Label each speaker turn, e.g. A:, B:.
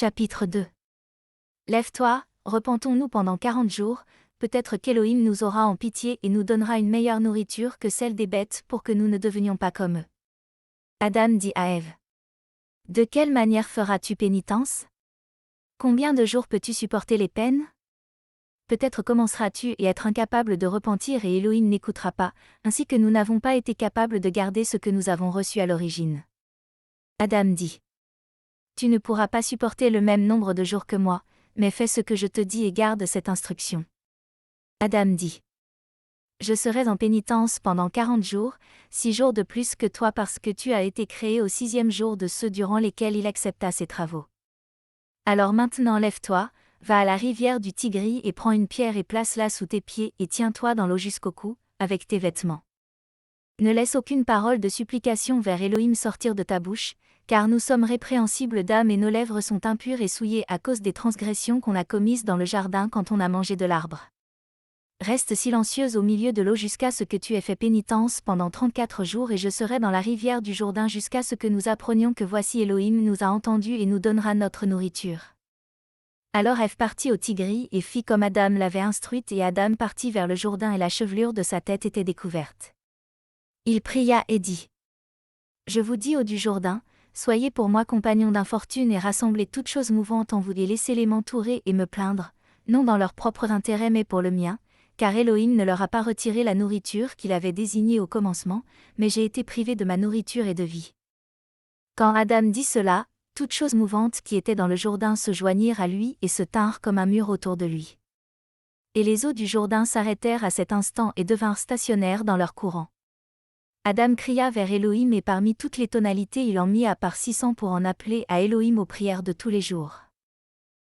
A: Chapitre 2. Lève-toi, repentons-nous pendant 40 jours, peut-être qu'Élohim nous aura en pitié et nous donnera une meilleure nourriture que celle des bêtes pour que nous ne devenions pas comme eux. Adam dit à Ève. De quelle manière feras-tu pénitence? Combien de jours peux-tu supporter les peines? Peut-être commenceras-tu et être incapable de repentir et Élohim n'écoutera pas, ainsi que nous n'avons pas été capables de garder ce que nous avons reçu à l'origine. Adam dit. Tu ne pourras pas supporter le même nombre de jours que moi, mais fais ce que je te dis et garde cette instruction. Adam dit. Je serai en pénitence pendant 40 jours, 6 jours de plus que toi parce que tu as été créé au 6e jour de ceux durant lesquels il accepta ses travaux. Alors maintenant lève-toi, va à la rivière du Tigris et prends une pierre et place-la sous tes pieds et tiens-toi dans l'eau jusqu'au cou, avec tes vêtements. Ne laisse aucune parole de supplication vers Élohim sortir de ta bouche, car nous sommes répréhensibles d'âme et nos lèvres sont impures et souillées à cause des transgressions qu'on a commises dans le jardin quand on a mangé de l'arbre. Reste silencieuse au milieu de l'eau jusqu'à ce que tu aies fait pénitence pendant 34 jours et je serai dans la rivière du Jourdain jusqu'à ce que nous apprenions que voici Élohim nous a entendus et nous donnera notre nourriture. Alors Ève partit au Tigris et fit comme Adam l'avait instruite et Adam partit vers le Jourdain et la chevelure de sa tête était découverte. Il pria et dit. Je vous dis eaux du Jourdain, soyez pour moi compagnons d'infortune et rassemblez toutes choses mouvantes en vous et laissez-les m'entourer et me plaindre, non dans leur propre intérêt mais pour le mien, car Élohim ne leur a pas retiré la nourriture qu'il avait désignée au commencement, mais j'ai été privé de ma nourriture et de vie. Quand Adam dit cela, toutes choses mouvantes qui étaient dans le Jourdain se joignirent à lui et se tinrent comme un mur autour de lui. Et les eaux du Jourdain s'arrêtèrent à cet instant et devinrent stationnaires dans leur courant. Adam cria vers Élohim et parmi toutes les tonalités il en mit à part 600 pour en appeler à Élohim aux prières de tous les jours.